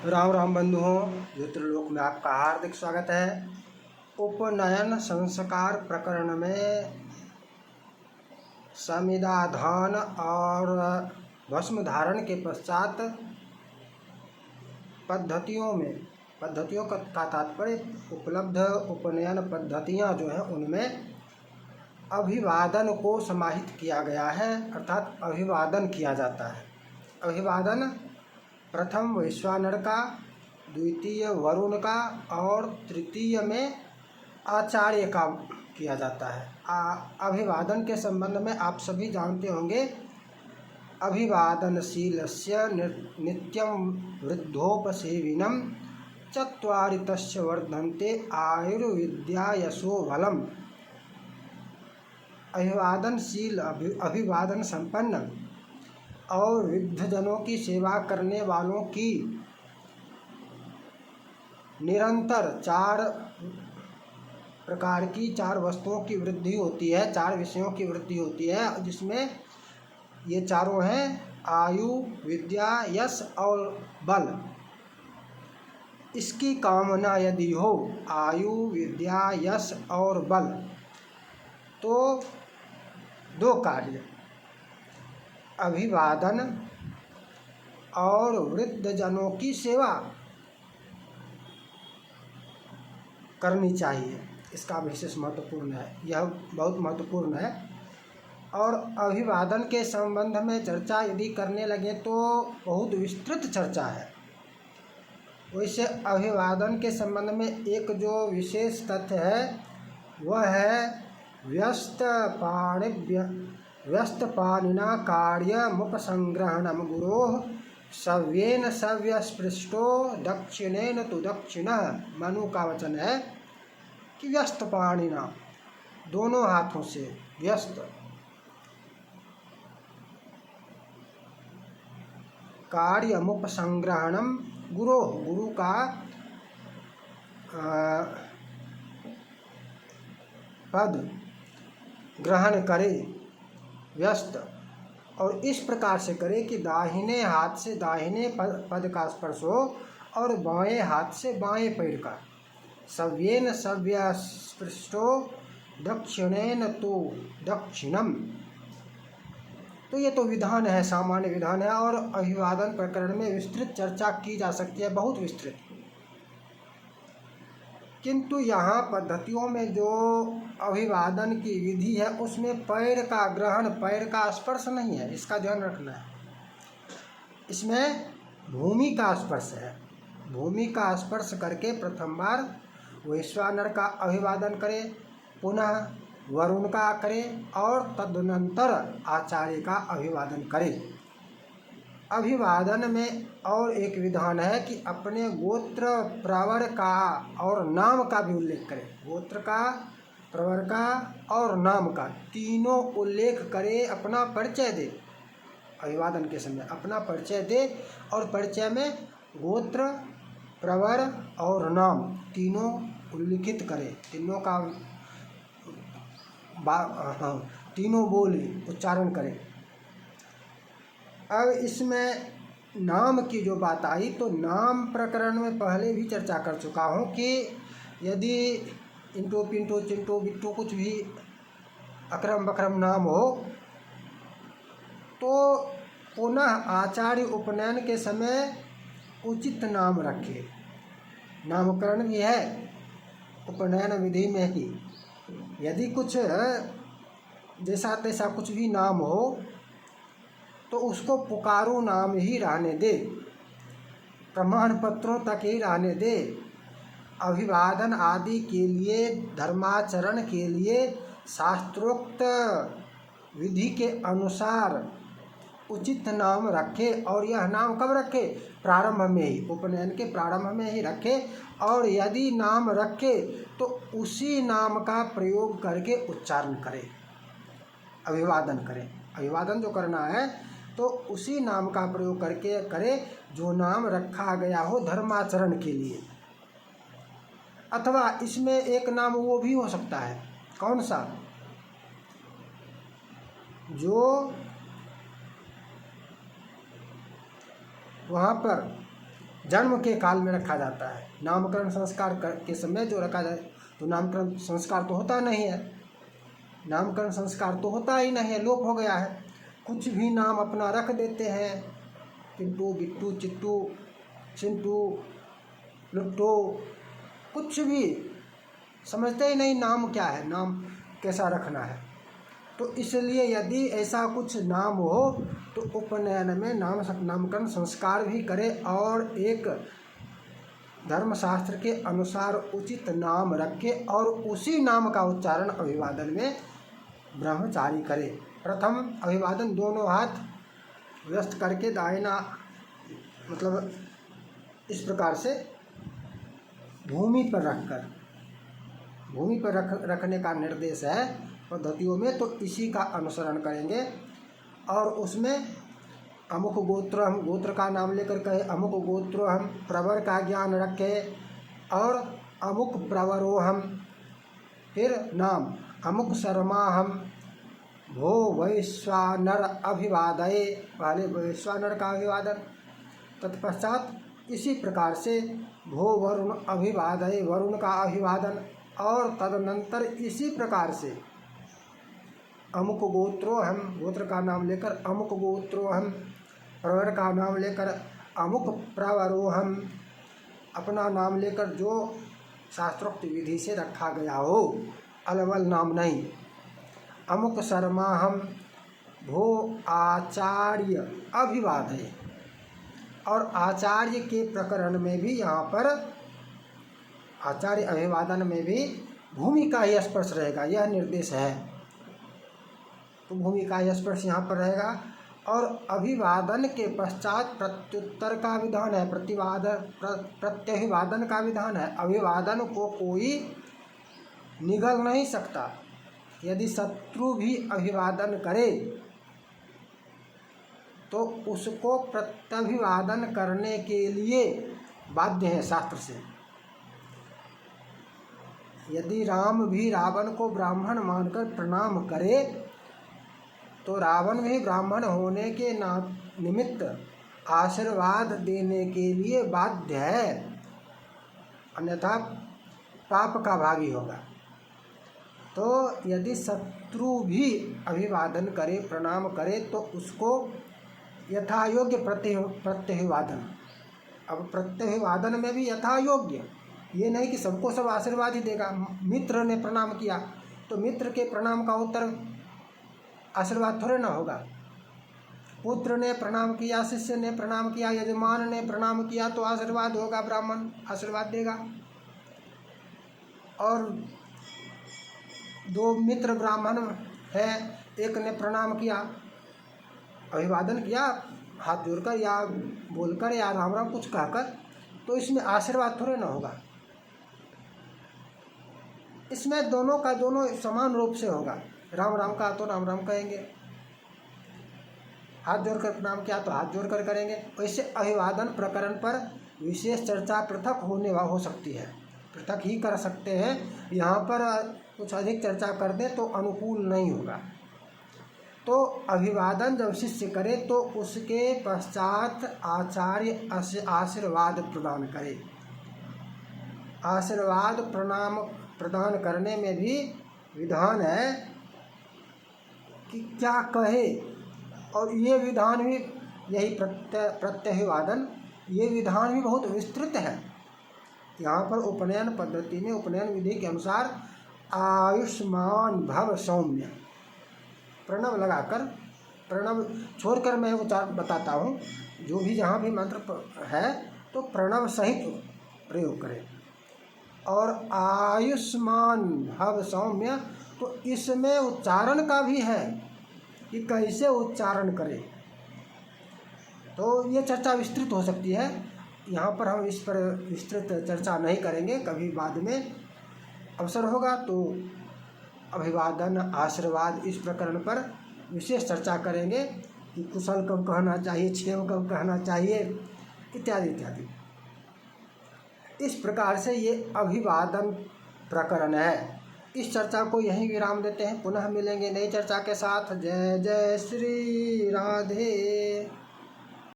राम राम बंधुओं, ज्योतिर्लोक में आपका हार्दिक स्वागत है। उपनयन संस्कार प्रकरण में समिधाधान और भस्म धारण के पश्चात पद्धतियों का तात्पर्य उपलब्ध उपनयन पद्धतियां जो हैं उनमें अभिवादन को समाहित किया गया है, अर्थात अभिवादन किया जाता है। अभिवादन प्रथम वैश्वानर का, द्वितीय वरुण का और तृतीय में आचार्य का किया जाता है। अभिवादन के संबंध में आप सभी जानते होंगे, अभिवादनशीलस्य नित्यं वृद्धोपसेविनं चत्वारि तस्य वर्धन्ते आयुर्विद्या यशो बलम्। अभिवादनशील, अभिवादन संपन्न और वृद्धजनों की सेवा करने वालों की निरंतर चार वस्तुओं की वृद्धि होती है, चार विषयों की वृद्धि होती है, जिसमें ये चारों हैं आयु, विद्या, यश और बल। इसकी कामना यदि हो, आयु, विद्या, यश और बल, तो दो कार्य, अभिवादन और वृद्धजनों की सेवा करनी चाहिए। इसका विशेष महत्वपूर्ण है, यह बहुत महत्वपूर्ण है। और अभिवादन के संबंध में चर्चा यदि करने लगे तो बहुत विस्तृत चर्चा है। वैसे अभिवादन के संबंध में एक जो विशेष तथ्य है वह है व्यस्तपाणिना कार्यमुपसंग्रहणं गुरोः सव्येन सव्यस्पृष्टो दक्षिणेन तु दक्षिणः। मनु का वचन है कि व्यस्तपाणिना, दोनों हाथों से, व्यस्त, कार्यमुपसंग्रहणं गुरोः, गुरु का पद ग्रहण करे, व्यस्त, और इस प्रकार से करे कि दाहिने हाथ से दाहिने पद का स्पर्श हो और बाएं हाथ से बाएं पैर का। सव्येन सव्यस्पृष्टो दक्षिणेन तो दक्षिणम। तो ये तो विधान है, सामान्य विधान है, और अभिवादन प्रकरण में विस्तृत चर्चा की जा सकती है, बहुत विस्तृत। किंतु यहाँ पद्धतियों में जो अभिवादन की विधि है उसमें पैर का ग्रहण, पैर का स्पर्श नहीं है, इसका ध्यान रखना है। इसमें भूमि का स्पर्श है। भूमि का स्पर्श करके प्रथम बार वैश्वानर का अभिवादन करे, पुनः वरुण का करे और तदनंतर आचार्य का अभिवादन करे। अभिवादन में और एक विधान है कि अपने गोत्र, प्रवर का और नाम का भी उल्लेख करें। गोत्र का, प्रवर का और नाम का तीनों उल्लेख करे, अपना परिचय दे। अभिवादन के समय अपना परिचय दे और परिचय में गोत्र, प्रवर और नाम तीनों उल्लिखित करे, तीनों बोले, उच्चारण करें। अब इसमें नाम की जो बात आई तो नाम प्रकरण में पहले भी चर्चा कर चुका हूँ कि यदि इंटो, पिंटो, चिंटो, बिट्टो कुछ भी अक्रम बक्रम नाम हो तो पुनः आचार्य उपनयन के समय उचित नाम रखे। नामकरण भी है उपनयन विधि में ही। यदि कुछ जैसा तैसा कुछ भी नाम हो तो उसको पुकारू नाम ही रहने दे, प्रमाण पत्रों तक ही रहने दे। अभिवादन आदि के लिए, धर्माचरण के लिए शास्त्रोक्त विधि के अनुसार उचित नाम रखे। और यह नाम कब रखे? प्रारंभ में ही, उपनयन के प्रारंभ में ही रखे। और यदि नाम रखे तो उसी नाम का प्रयोग करके उच्चारण करें, अभिवादन करें। अभिवादन जो करना है तो उसी नाम का प्रयोग करके करे जो नाम रखा गया हो धर्माचरण के लिए। अथवा इसमें एक नाम वो भी हो सकता है, कौन सा? जो वहाँ पर जन्म के काल में रखा जाता है। नामकरण संस्कार के समय जो रखा जाए, तो नामकरण संस्कार तो होता नहीं है, नामकरण संस्कार तो होता ही नहीं है, लोप हो गया है। कुछ भी नाम अपना रख देते हैं, पिंटू, बिट्टू, चिट्टू, चिंटू, लुट्टू, कुछ भी समझते ही नहीं नाम क्या है, नाम कैसा रखना है। तो इसलिए यदि ऐसा कुछ नाम हो तो उपनयन में नामकरण संस्कार भी करे और एक धर्मशास्त्र के अनुसार उचित नाम रखे और उसी नाम का उच्चारण अभिवादन में ब्रह्मचारी करे। प्रथम अभिवादन दोनों हाथ व्यस्त करके दाहिना मतलब इस प्रकार से भूमि पर रखकर, भूमि पर रखने का निर्देश है पद्धतियों में, तो इसी का अनुसरण करेंगे। और उसमें अमुक गोत्र, हम गोत्र का नाम लेकर कहे अमुक गोत्रो हम, प्रवर का ज्ञान रखे और अमुक प्रवरो हम, फिर नाम अमुक शर्मा हम, भो वैश्वानर अभिवादये, पहले वैश्वानर का अभिवादन, तत्पश्चात इसी प्रकार से भो वरुण अभिवादये, वरुण का अभिवादन, और तदनंतर इसी प्रकार से अमुक गोत्रो हम, गोत्र का नाम लेकर अमुक गोत्रो हम, प्रवर का नाम लेकर अमुक प्रवरो हम, अपना नाम लेकर जो शास्त्रोक्त विधि से रखा गया हो, अलवल नाम नहीं। अमुक शर्मा हम, भो आचार्य अभिवादये, और आचार्य के प्रकरण में भी यहाँ पर आचार्य अभिवादन में भी भूमि का ही स्पर्श रहेगा, यह निर्देश है। तो भूमि का ही स्पर्श यहाँ पर रहेगा। और अभिवादन के पश्चात प्रत्युत्तर का विधान है, प्रत्यभिवादन का विधान है। अभिवादन को कोई निगल नहीं सकता। यदि शत्रु भी अभिवादन करे तो उसको प्रत्यभिवादन करने के लिए बाध्य है शास्त्र से। यदि राम भी रावण को ब्राह्मण मानकर प्रणाम करे तो रावण भी ब्राह्मण होने के निमित्त आशीर्वाद देने के लिए बाध्य है, अन्यथा पाप का भागी होगा। तो यदि शत्रु भी अभिवादन करे, प्रणाम करे, तो उसको यथायोग्य प्रत्यभिवादन। अब प्रत्यभिवादन में भी यथायोग्य, ये नहीं कि सबको सब आशीर्वाद ही देगा। मित्र ने प्रणाम किया तो मित्र के प्रणाम का उत्तर आशीर्वाद थोड़े ना होगा। पुत्र ने प्रणाम किया, शिष्य ने प्रणाम किया, यजमान ने प्रणाम किया तो आशीर्वाद होगा, ब्राह्मण आशीर्वाद देगा। और दो मित्र ब्राह्मण है, एक ने प्रणाम किया, अभिवादन किया हाथ जोड़कर या बोलकर या राम राम कुछ कहकर, तो इसमें आशीर्वाद थोड़े ना होगा। इसमें दोनों का दोनों समान रूप से होगा। राम राम का तो राम राम कहेंगे, हाथ जोड़कर प्रणाम किया तो हाथ जोड़कर करेंगे। वैसे अभिवादन प्रकरण पर विशेष चर्चा पृथक हो सकती है, पृथक ही कर सकते हैं। यहाँ पर कुछ अधिक चर्चा कर दें तो अनुकूल नहीं होगा। तो अभिवादन जब शिष्य करे तो उसके पश्चात आचार्य आशीर्वाद प्रदान करे। आशीर्वाद प्रदान करने में भी विधान है कि क्या कहे, और ये विधान भी यही प्रत्यभिवादन, ये विधान भी बहुत विस्तृत है। यहाँ पर उपनयन पद्धति में उपनयन विधि के अनुसार आयुष्मान भव सौम्य, प्रणव लगाकर, प्रणव छोड़कर मैं उच्चारण बताता हूँ, जो भी जहाँ भी मंत्र है तो प्रणव सहित प्रयोग करें। और आयुष्मान भव सौम्य, तो इसमें उच्चारण का भी है कि कैसे उच्चारण करें। तो ये चर्चा विस्तृत हो सकती है, यहाँ पर हम इस पर विस्तृत चर्चा नहीं करेंगे, कभी बाद में अवसर होगा तो अभिवादन आशीर्वाद इस प्रकरण पर विशेष चर्चा करेंगे कि कुशल कब कहना चाहिए, क्षेम कब कहना चाहिए, इत्यादि इत्यादि। इस प्रकार से ये अभिवादन प्रकरण है। इस चर्चा को यहीं विराम देते हैं, पुनः मिलेंगे नई चर्चा के साथ। जय जय श्री राधे।